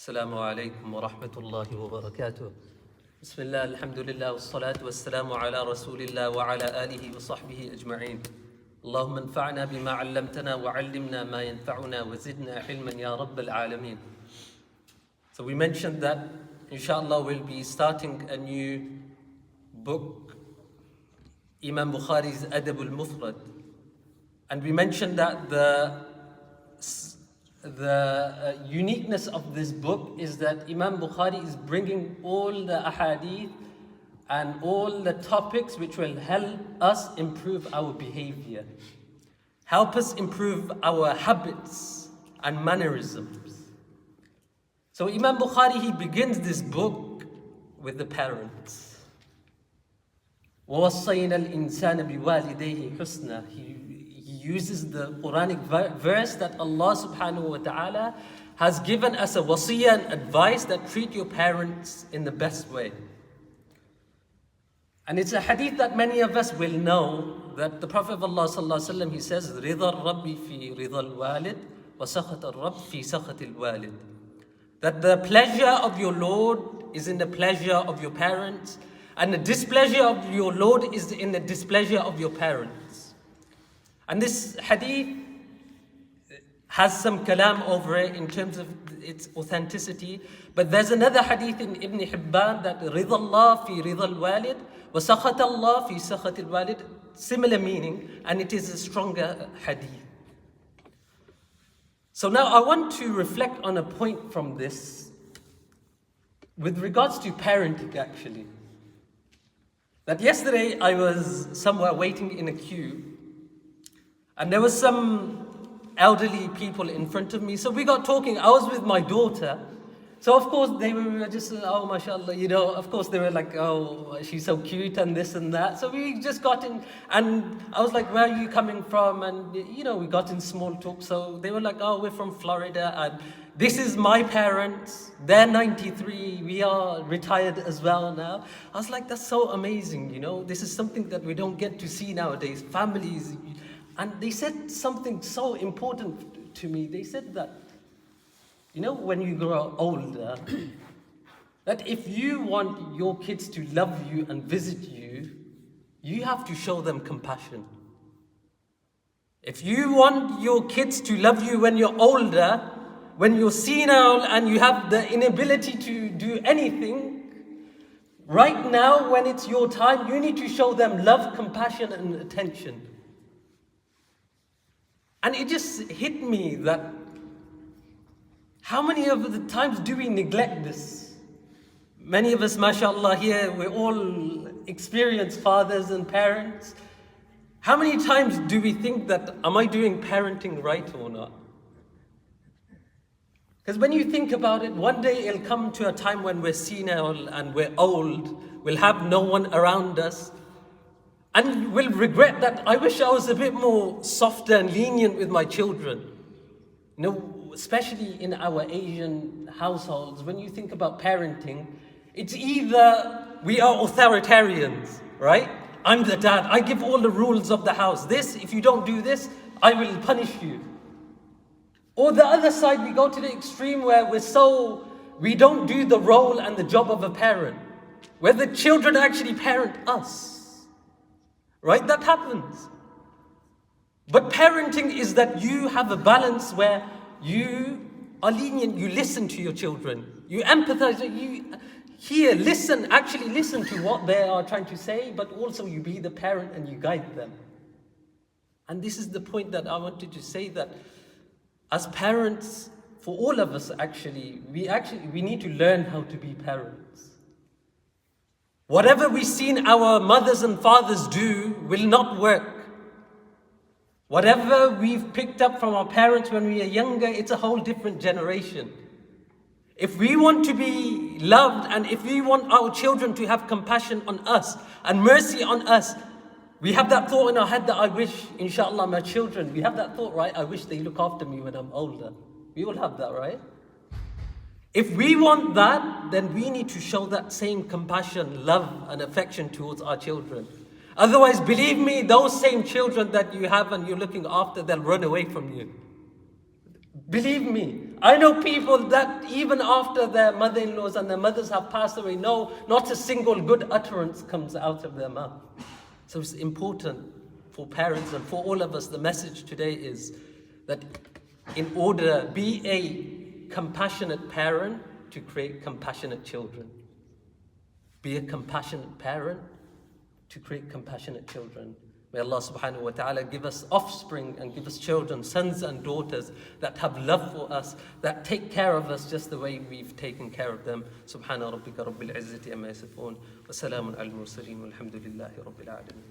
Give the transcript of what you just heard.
السلام عليكم ورحمة الله وبركاته. بسم الله الحمد لله والصلاة والسلام على رسول الله وعلى آله وصحبه أجمعين. اللهم انفعنا بما علمتنا وعلمنا ما ينفعنا وزدنا علما يا رب العالمين. So we mentioned that inshallah we'll be starting a new book, Imam Bukhari's Adab al-Mufrad. And we mentioned that the uniqueness of this book is that Imam Bukhari is bringing all the ahadith and all the topics which will help us improve our behavior, help us improve our habits and mannerisms. So Imam Bukhari, he begins this book with the parents. وَوَصَّيْنَا الْإِنسَانَ بِوَالِدَيْهِ حُسْنًا. He uses the Quranic verse that Allah subhanahu wa ta'ala has given us a wasiyah and advice that treat your parents in the best way. And it's a hadith that many of us will know, that the Prophet of Allah sallallahu alaihi wasallam, he says, رِضَى الرَّبِّ فِي رِضَى الْوَالِدِ وَسَخَطَ الرَّبِّ فِي سَخَطِ الْوَالِدِ. That the pleasure of your Lord is in the pleasure of your parents, and the displeasure of your Lord is in the displeasure of your parents. And this hadith has some kalam over it in terms of its authenticity. But there's another hadith in Ibn Hibban that رِضَى اللَّهِ فِي رِضَى الْوَالِدِ وَسَخَطَ اللَّهِ فِي سَخَطِ الْوَالِدِ. Similar meaning, and it is a stronger hadith. So now I want to reflect on a point from this with regards to parenting actually. That yesterday I was somewhere waiting in a queue, and there was some elderly people in front of me. So we got talking. I was with my daughter. So of course they were just, oh mashallah, of course they were like, oh, she's so cute and this and that. So we just got in, and I was like, where are you coming from? And we got in small talk. So they were like, oh, we're from Florida, and this is my parents. They're 93. We are retired as well now. I was like, that's so amazing. This is something that we don't get to see nowadays. Families. And they said something so important to me. They said that, when you grow older, that if you want your kids to love you and visit you, you have to show them compassion. If you want your kids to love you when you're older, when you're senile and you have the inability to do anything, right now when it's your time, you need to show them love, compassion and attention. And it just hit me that how many of the times do we neglect this? Many of us, mashallah, here, we're all experienced fathers and parents. How many times do we think that, am I doing parenting right or not? Because when you think about it, one day it'll come to a time when we're senile and we're old, we'll have no one around us, and we'll regret that, I wish I was a bit more softer and lenient with my children. Especially in our Asian households, when you think about parenting, it's either we are authoritarians, right? I'm the dad, I give all the rules of the house. This, if you don't do this, I will punish you. Or the other side, we go to the extreme where we don't do the role and the job of a parent, where the children actually parent us. Right? That happens. But parenting is that you have a balance where you are lenient, you listen to your children, you empathize, you hear, actually listen to what they are trying to say, but also you be the parent and you guide them. And this is the point that I wanted to say, that as parents, for all of us we need to learn how to be parents. Whatever we've seen our mothers and fathers do will not work. Whatever we've picked up from our parents when we are younger, it's a whole different generation. If we want to be loved, and if we want our children to have compassion on us and mercy on us, we have that thought in our head that I wish, inshallah, my children, we have that thought, right? I wish they look after me when I'm older. We all have that, right? If we want that, then we need to show that same compassion, love, and affection towards our children. Otherwise, believe me, those same children that you have and you're looking after, they'll run away from you. Believe me, I know people that even after their mother-in-laws and their mothers have passed away, no, not a single good utterance comes out of their mouth. So it's important for parents and for all of us. The message today is that in order, be a compassionate parent to create compassionate children. Be a compassionate parent to create compassionate children. May Allah subhanahu wa ta'ala give us offspring and give us children, sons and daughters that have love for us, that take care of us just the way we've taken care of them. Subhana rabbika rabbil izzati amma yasifun. Wa salamun al mursaleen walhamdulillahi rabbil alameen.